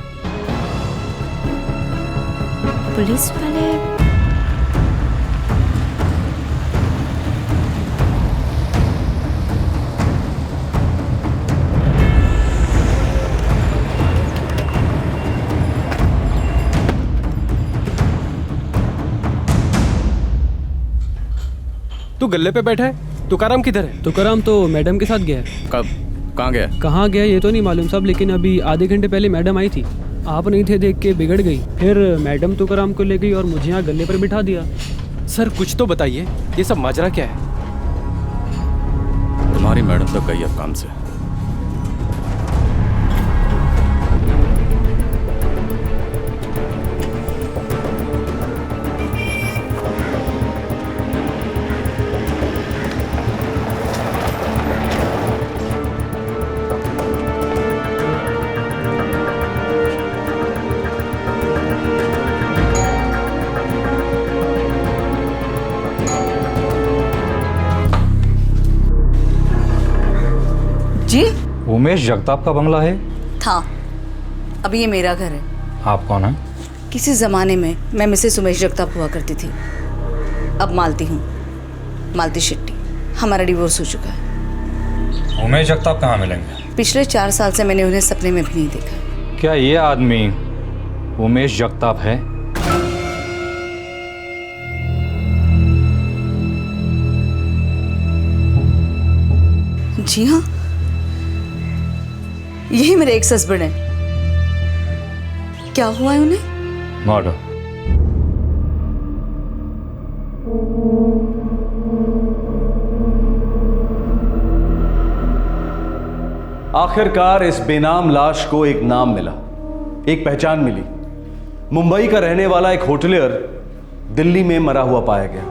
पुलिस वाले? तू गल्ले पे बैठा है, तुकाराम किधर है? तुकाराम तो मैडम के साथ गया है। कब? कहाँ गया? कहाँ गया ये तो नहीं मालूम साहब, लेकिन अभी आधे घंटे पहले मैडम आई थी, आप नहीं थे, देख के बिगड़ गई। फिर मैडम तुकाराम को ले गई और मुझे यहाँ गले पर बिठा दिया। सर कुछ तो बताइए, ये सब माजरा क्या है? तुम्हारी मैडम तो गई अब काम से। जी? उमेश जगताप का बंगला है? था, अभी ये मेरा घर है। आप कौन हैं? किसी ज़माने में मैं मिसेस उमेश जगताप हुआ करती थी, अब मालती हूँ, मालती शेट्टी। हमारा डिवोर्स हो चुका है। उमेश जगताप कहाँ मिलेंगे? पिछले 4 साल से मैंने उन्हें सपने में भी नहीं देखा। क्या ये आदमी उमेश जगताप है? जी हाँ, यही मेरे एक्स हस्बैंड है। क्या हुआ है उन्हें? मर्डर। आखिरकार इस बेनाम लाश को एक नाम मिला, एक पहचान मिली। मुंबई का रहने वाला एक होटलियर दिल्ली में मरा हुआ पाया गया।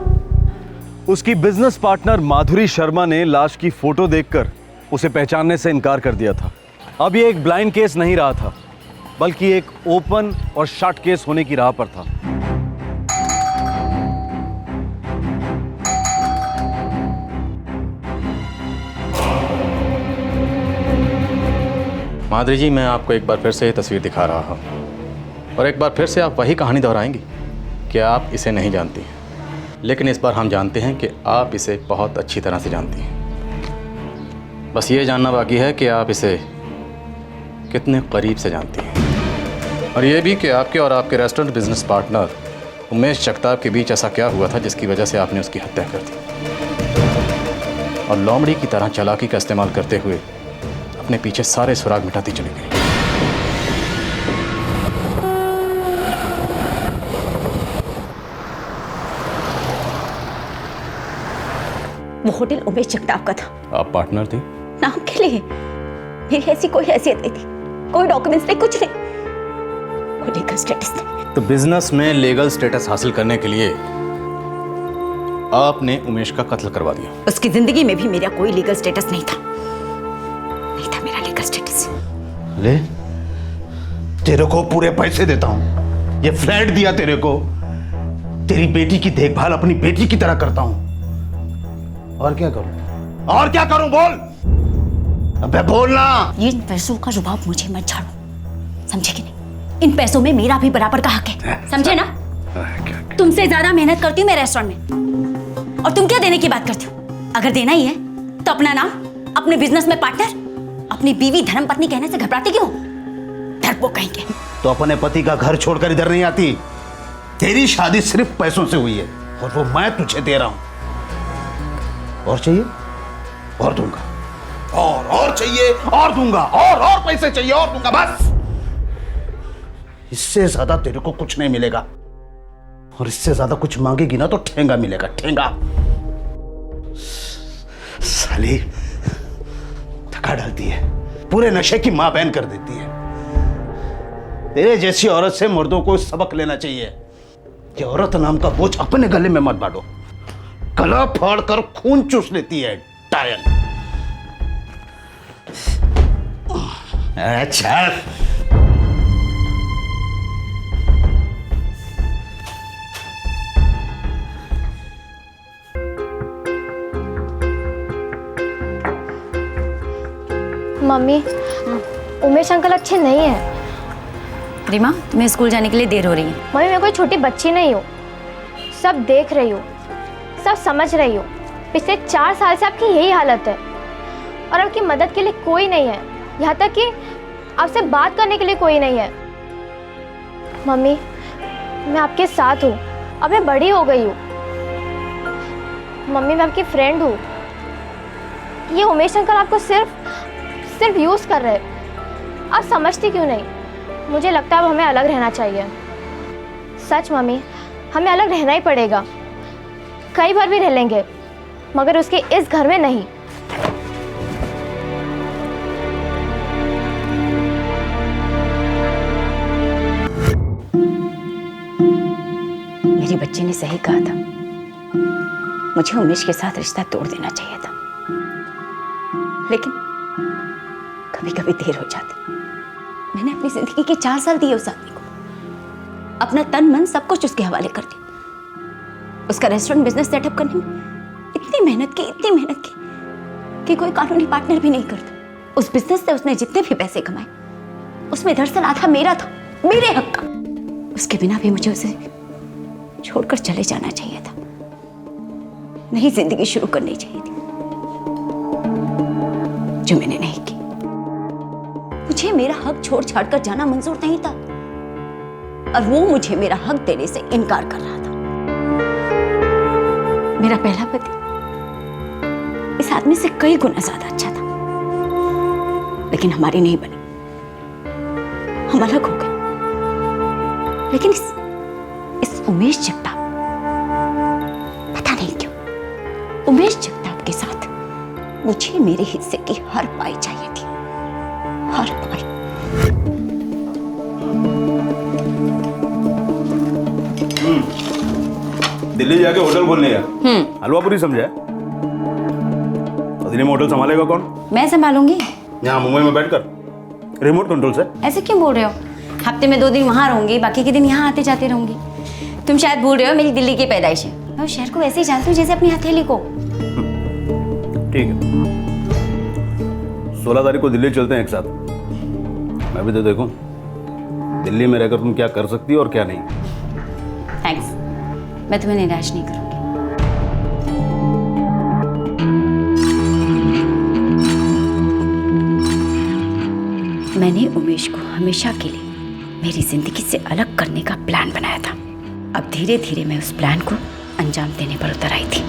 उसकी बिजनेस पार्टनर माधुरी शर्मा ने लाश की फोटो देखकर उसे पहचानने से इनकार कर दिया था। अब ये एक ब्लाइंड केस नहीं रहा था, बल्कि एक ओपन और शॉर्ट केस होने की राह पर था। माधुरी जी, मैं आपको एक बार फिर से ये तस्वीर दिखा रहा हूँ और एक बार फिर से आप वही कहानी दोहराएंगी कि आप इसे नहीं जानती हैं, लेकिन इस बार हम जानते हैं कि आप इसे बहुत अच्छी तरह से जानती हैं। बस ये जानना बाकी है कि आप इसे कितने करीब से जानती हैं, और ये भी कि आपके और आपके restaurant business partner Umesh Jagtap के बीच ऐसा क्या हुआ था जिसकी वजह से आपने उसकी हत्या कर दी और लोमड़ी की तरह चालाकी का इस्तेमाल करते हुए अपने पीछे सारे सुराग मिटाती चली गई। वो होटल उमेश जगताप का था। आप पार्टनर थी? नाम के लिए मेरी ऐसी कोई हैसियत नहीं थी, कोई डॉक्यूमेंट्स नहीं, कुछ नहीं, कोई लीगल स्टेटस नहीं। तो बिजनेस में लीगल स्टेटस हासिल करने के लिए आपने उमेश का कत्ल करवा दिया। उसकी जिंदगी में भी मेरा कोई लीगल स्टेटस नहीं था, मेरा लीगल स्टेटस। ले, तेरे को पूरे पैसे देता हूं, ये फ्लैट दिया तेरे को, तेरी बेटी की देखभाल अपनी बेटी की तरह करता हूं। और क्या करूं? और क्या करूं? बोल, अबे बोलना। ये इन पैसों का रुबाब मुझे मत झाड़ो, समझे कि नहीं? इन पैसों में मेरा भी बराबर का हक है, समझे ना? तुमसे ज्यादा मेहनत करती हूँ मैं रेस्टोरेंट में, और तुम क्या देने की बात करती हो? अगर देना ही है तो अपना नाम, अपने बिजनेस में पार्टनर, अपनी बीवी धर्मपत्नी कहने से घबराती क्यों? डरपोक कहेंगे। तो अपने पति का घर छोड़कर इधर नहीं आती। तेरी शादी सिर्फ पैसों से हुई है और वो मैं तुझे दे रहा हूं। और चाहिए? और दूंगा। और चाहिए? और दूंगा। और पैसे चाहिए? और दूंगा। बस इससे ज्यादा तेरे को कुछ नहीं मिलेगा। और इससे ज्यादा कुछ मांगेगी ना तो ठेंगा मिलेगा, ठेंगा। साली थका डालती है, पूरे नशे की मां बहन कर देती है। तेरे जैसी औरत से मर्दों को सबक लेना चाहिए कि औरत नाम का बोझ अपने गले में मत बांटो। गला फाड़ कर खून चूस लेती है डायन। अच्छा मम्मी, उमेश अंकल अच्छे नहीं हैं। रीमा, तुम्हें स्कूल जाने के लिए देर हो रही है। मम्मी, मैं कोई छोटी बच्ची नहीं हूँ, सब देख रही हूँ, सब समझ रही हूँ। पिछले 4 साल से आपकी यही हालत है और आपकी मदद के लिए कोई नहीं है, यहाँ तक कि आपसे बात करने के लिए कोई नहीं है। मम्मी, मैं आपके साथ हूँ, अब मैं बड़ी हो गई हूँ। मम्मी, मैं आपकी फ्रेंड हूँ। ये उमेश अंकल आपको सिर्फ यूज़ कर रहे हैं। आप समझती क्यों नहीं? मुझे लगता है अब हमें अलग रहना चाहिए। सच मम्मी, हमें अलग रहना ही पड़ेगा। कई बार भी रह लेंगे, मगर उसके इस घर में नहीं। मेरी बच्ची ने सही कहा था, मुझे उमेश के साथ रिश्ता तोड़ देना चाहिए था, लेकिन कभी कभी देर हो जाती। मैंने अपनी जिंदगी के 4 साल दिए उस आदमी को, अपना तन मन सब कुछ उसके हवाले कर दिया। उसका रेस्टोरेंट बिजनेस सेटअप करने में इतनी मेहनत की कि कोई कानूनी पार्टनर भी नहीं करता। उस बिजनेस से उसने जितने भी पैसे कमाए, उसमें दरअसल आधा मेरा था, मेरे हक का। उसके बिना भी मुझे उसे छोड़कर चले जाना चाहिए था, नई जिंदगी शुरू करनी चाहिए थी, जो मैंने नहीं की। मुझे मेरा हक छोड़ छाड़ कर जाना मंजूर नहीं था और वो मुझे मेरा हक देने से इनकार कर रहा था। मेरा पहला पति इस आदमी से कई गुना ज्यादा अच्छा था, लेकिन हमारी नहीं बनी, हम अलग हो गए। लेकिन इस उमेश जगताप, पता नहीं क्यों, उमेश जगताप के साथ मुझे मेरे हिस्से की हर पाई चाहिए थी, हर पाई। दिल्ली जाके होटल खोलने का हलवापुरी समझा है? और दिल्ली में होटल संभालेगा कौन? मैं संभालूंगी। यहाँ मुंबई में बैठकर रिमोट कंट्रोल से। ऐसे क्यों बोल रहे हो? हफ्ते में 2 दिन वहां रहूंगी, बाकी के दिन यहाँ आते जाते रहूंगी। तुम शायद भूल रहे हो, मेरी दिल्ली की पैदाइश है। मैं उस शहर को वैसे ही जानती हूँ जैसे अपनी हथेली को। ठीक है, 16 तारीख को दिल्ली चलते हैं एक साथ। मैं भी तो देखूं दिल्ली में रहकर तुम क्या कर सकती हो और क्या नहीं। थैंक्स, मैं तुम्हें निराश नहीं करूंगी। मैंने उमेश को हमेशा के लिए मेरी जिंदगी से अलग करने का प्लान बनाया था। अब धीरे धीरे मैं उस प्लान को अंजाम देने पर उतर आई थी।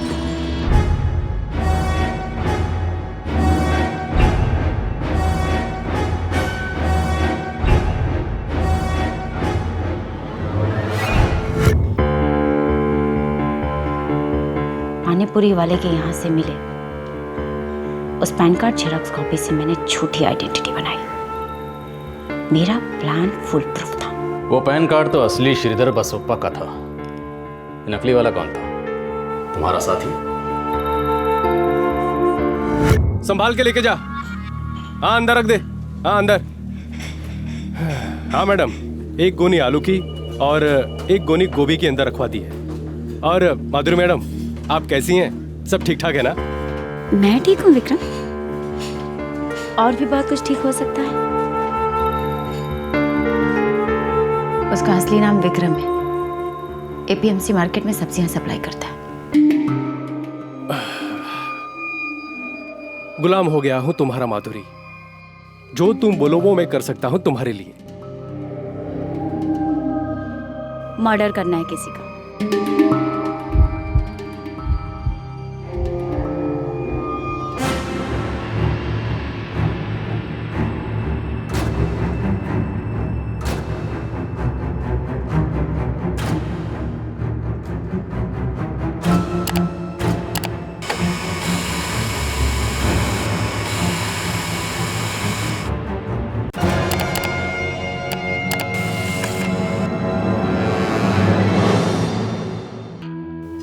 पानीपुरी वाले के यहाँ से मिले उस पैन कार्ड जेरॉक्स कॉपी से मैंने झूठी आइडेंटिटी बनाई। मेरा प्लान फुल प्रूफ था। वो पैन कार्ड तो असली श्रीधर बसोप्पा का था, नकली वाला कौन था? तुम्हारा साथी। संभाल के लेके जा। हाँ अंदर रख दे। हाँ अंदर। हाँ मैडम, 1 गोनी आलू की और 1 गोनी गोभी के अंदर रखवा दी है। और माधुरी मैडम, आप कैसी हैं? सब ठीक ठाक है ना? मैं ठीक हूँ विक्रम, और भी बहुत कुछ ठीक हो सकता है। उसका असली नाम विक्रम है, एपीएमसी मार्केट में सब्जियां सप्लाई करता है। गुलाम हो गया हूं तुम्हारा माधुरी, जो तुम बोलो वो मैं कर सकता हूं तुम्हारे लिए। मर्डर करना है किसी का,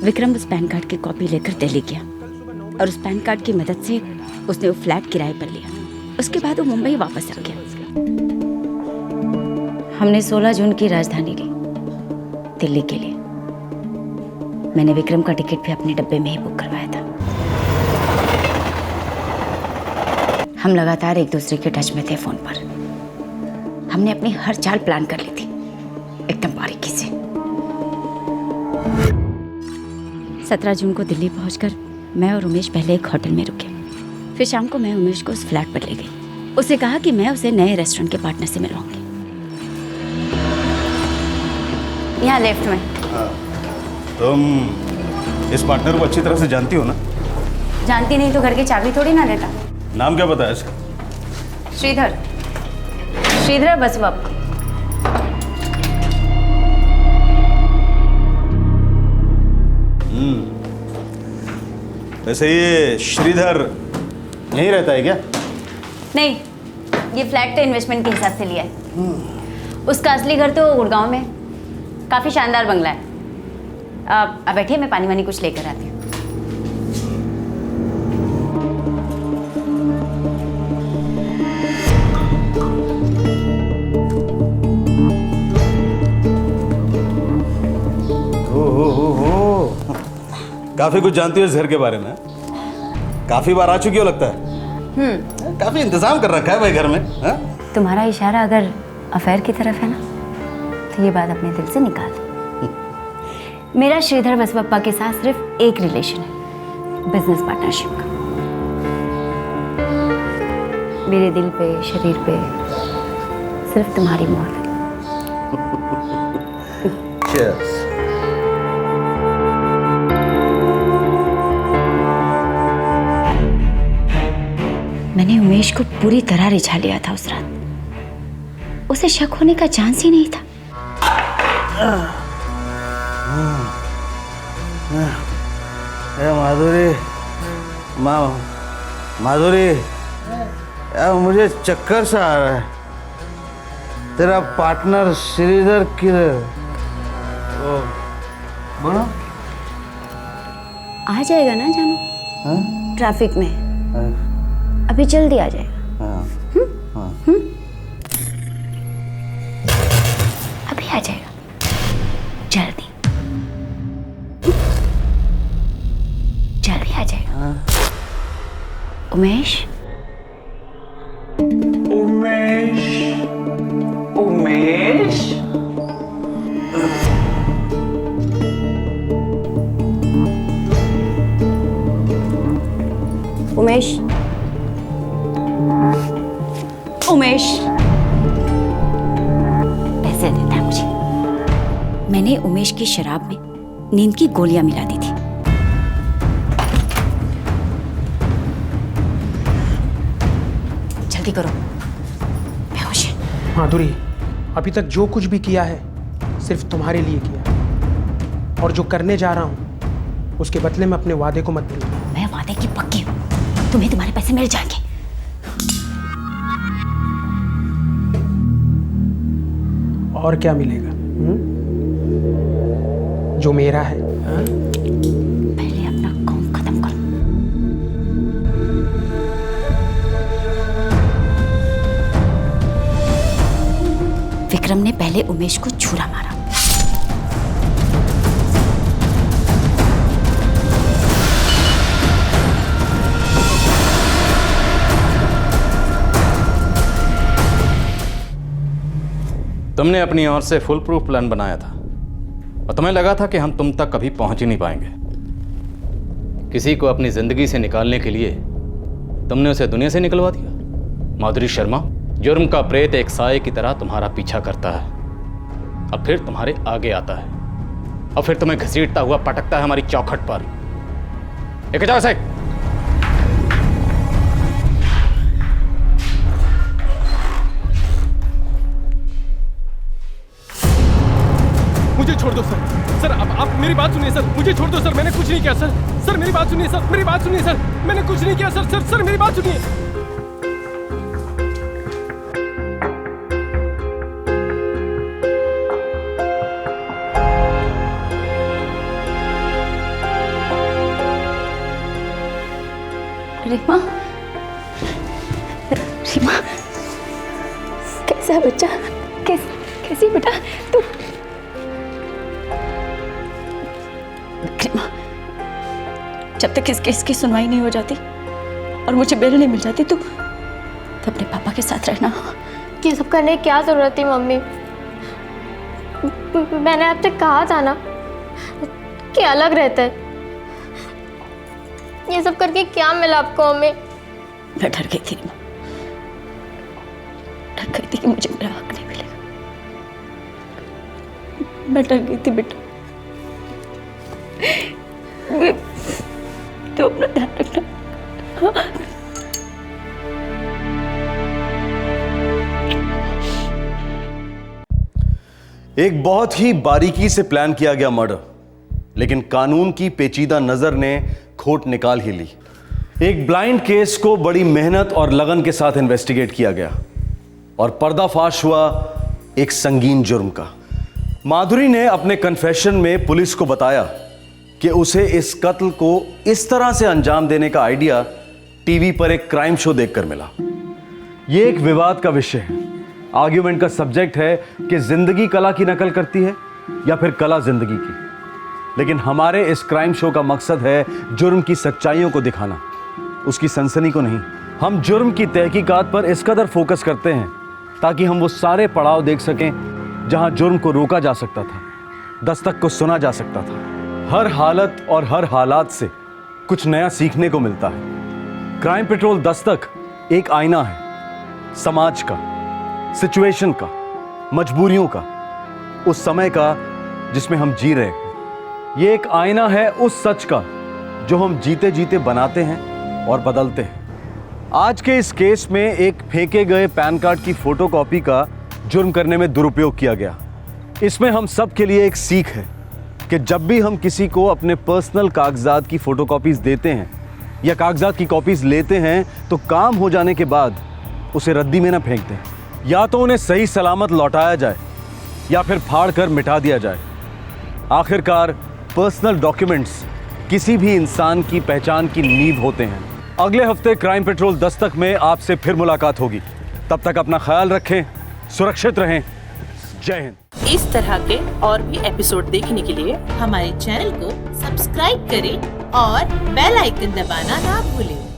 विक्रम उस पैन कार्ड की कॉपी लेकर दिल्ली गया और उस पैन कार्ड की मदद से उसने वो फ्लैट किराए पर लिया। उसके बाद वो मुंबई वापस आ गया। हमने 16 जून की राजधानी ली, दिल्ली के लिए। मैंने विक्रम का टिकट भी अपने डब्बे में ही बुक करवाया था। हम लगातार एक दूसरे के टच में थे फोन पर। हमने अपनी हर चाल प्लान कर ली थी, एकदम बारीकी से। 17 जून को दिल्ली पहुंचकर मैं और उमेश पहले एक होटल में रुके। फिर शाम को मैं उमेश को उस फ्लैट पर ले गई। उसे कहा कि मैं उसे नए रेस्टोरेंट के पार्टनर से मिलवाऊंगी। यहाँ लेफ्ट में। तुम इस पार्टनर को अच्छी तरह से जानती हो ना? जानती नहीं तो घर की चाबी थोड़ी ना देता। नाम क्या पता है इसका? श्रीधर, श्रीधर बसवप्पा। वैसे ये श्रीधर यहीं रहता है क्या? नहीं, ये फ्लैट तो इन्वेस्टमेंट के हिसाब से लिया है। उसका असली घर तो गुड़गांव में। काफ़ी शानदार बंगला है। अब बैठिए, मैं पानी वानी कुछ लेकर आती हूँ। काफी कुछ जानती हो इस घर के बारे में। काफी बार आ चुकी हो लगता है। काफी इंतजाम कर रखा है भाई घर में। हा? तुम्हारा इशारा अगर अफेयर की तरफ है ना, तो ये बात अपने दिल से निकाल दो। मेरा श्रीधर बसवप्पा के साथ सिर्फ एक रिलेशन है, बिजनेस पार्टनरशिप का। मेरे दिल पे, शरीर पे सिर्फ तुम्हारी मोहर है। Cheers. मैंने उमेश को पूरी तरह रिझा लिया था उस रात। उसे शक होने का चांस ही नहीं था। माधुरी, माधुरी, यार मुझे चक्कर सा आ रहा है। तेरा पार्टनर श्रीधर किधर? बोलो। आ जाएगा ना जानू, ट्रैफिक में। अभी जल्दी आ जाएगा। अभी आ जाएगा, जल्दी जल्दी आ जाएगा। उमेश, उमेश, उमेश। उमेश, उमेश, पैसे देता है मुझे। मैंने उमेश की शराब में नींद की गोलियां मिला दी थी। जल्दी करो, बेहोश है। माधुरी, अभी तक जो कुछ भी किया है सिर्फ तुम्हारे लिए किया, और जो करने जा रहा हूं उसके बदले में अपने वादे को मत भूलना। मैं वादे की पक्की हूं, तुम्हें तुम्हारे पैसे मिल जाएंगे। और क्या मिलेगा? जो मेरा है। पहले अपना काम खत्म करो। विक्रम ने पहले उमेश को छुरा मारा। तुमने अपनी ओर से फुल प्रूफ प्लान बनाया था और तुम्हें लगा था कि हम तुम तक कभी पहुंच ही नहीं पाएंगे। किसी को अपनी जिंदगी से निकालने के लिए तुमने उसे दुनिया से निकलवा दिया। माधुरी शर्मा, जुर्म का प्रेत एक साए की तरह तुम्हारा पीछा करता है और फिर तुम्हारे आगे आता है और फिर तुम्हें घसीटता हुआ पटकता है हमारी चौखट पर। एक जाओ से। मुझे छोड़ दो सर। सर अब आप मेरी बात सुनिए सर, मुझे छोड़ दो सर, मैंने कुछ नहीं किया सर। सर मेरी बात सुनिए सर, मेरी बात सुनिए सर, मैंने कुछ नहीं किया सर। सर सर मेरी बात सुनिए। रीमा, रीमा, कैसा है बच्चा? कैसी बेटा तू? रीमा, जब तक इस केस की सुनवाई नहीं हो जाती और मुझे बेल नहीं मिल जाती, तू अपने पापा के साथ रहना। ये सब करने की क्या जरूरत थी मम्मी? मैंने आपसे कहा था ना कि अलग रहते हैं। ये सब करके क्या मिला आपको मम्मी? मैं डर गई थी रीमा, डर गई थी कि मुझे मेरा हक नहीं मिलेगा। मैं डर गई थी बेटा। तो अपना ध्यान रखना। एक बहुत ही बारीकी से प्लान किया गया मर्डर, लेकिन कानून की पेचीदा नजर ने खोट निकाल ही ली। एक ब्लाइंड केस को बड़ी मेहनत और लगन के साथ इन्वेस्टिगेट किया गया और पर्दाफाश हुआ एक संगीन जुर्म का। माधुरी ने अपने कन्फेशन में पुलिस को बताया कि उसे इस कत्ल को इस तरह से अंजाम देने का आइडिया टीवी पर एक क्राइम शो देखकर मिला। यह एक विवाद का विषय है। आर्ग्यूमेंट का सब्जेक्ट है कि जिंदगी कला की नकल करती है या फिर कला जिंदगी की। लेकिन हमारे इस क्राइम शो का मकसद है जुर्म की सच्चाइयों को दिखाना, उसकी सनसनी को नहीं। हम जुर्म की तहकीकात पर इस कदर फोकस करते हैं ताकि हम वो सारे पड़ाव देख सकें जहां जुर्म को रोका जा सकता था, दस्तक को सुना जा सकता था। हर हालत और हर हालात से कुछ नया सीखने को मिलता है। क्राइम पेट्रोल दस्तक एक आईना है, समाज का, सिचुएशन का, मजबूरियों का, उस समय का जिसमें हम जी रहे हैं। ये एक आईना है उस सच का जो हम जीते जीते बनाते हैं और बदलते हैं। आज के इस केस में एक फेंके गए पैन कार्ड की फोटोकॉपी का जुर्म करने में दुरुपयोग किया गया। इसमें हम सब के लिए एक सीख है कि जब भी हम किसी को अपने पर्सनल कागजात की फोटोकॉपीज देते हैं या कागजात की कॉपीज लेते हैं तो काम हो जाने के बाद उसे रद्दी में ना फेंक दें। या तो उन्हें सही सलामत लौटाया जाए या फिर फाड़ कर मिटा दिया जाए। आखिरकार पर्सनल डॉक्यूमेंट्स किसी भी इंसान की पहचान की नींव होते हैं। अगले हफ्ते क्राइम पेट्रोल दस्तक में आपसे फिर मुलाकात होगी। तब तक अपना ख्याल रखें, सुरक्षित रहें। जय हिंद। इस तरह के और भी एपिसोड देखने के लिए हमारे चैनल को सब्सक्राइब करें और बेल आइकन दबाना ना भूलें।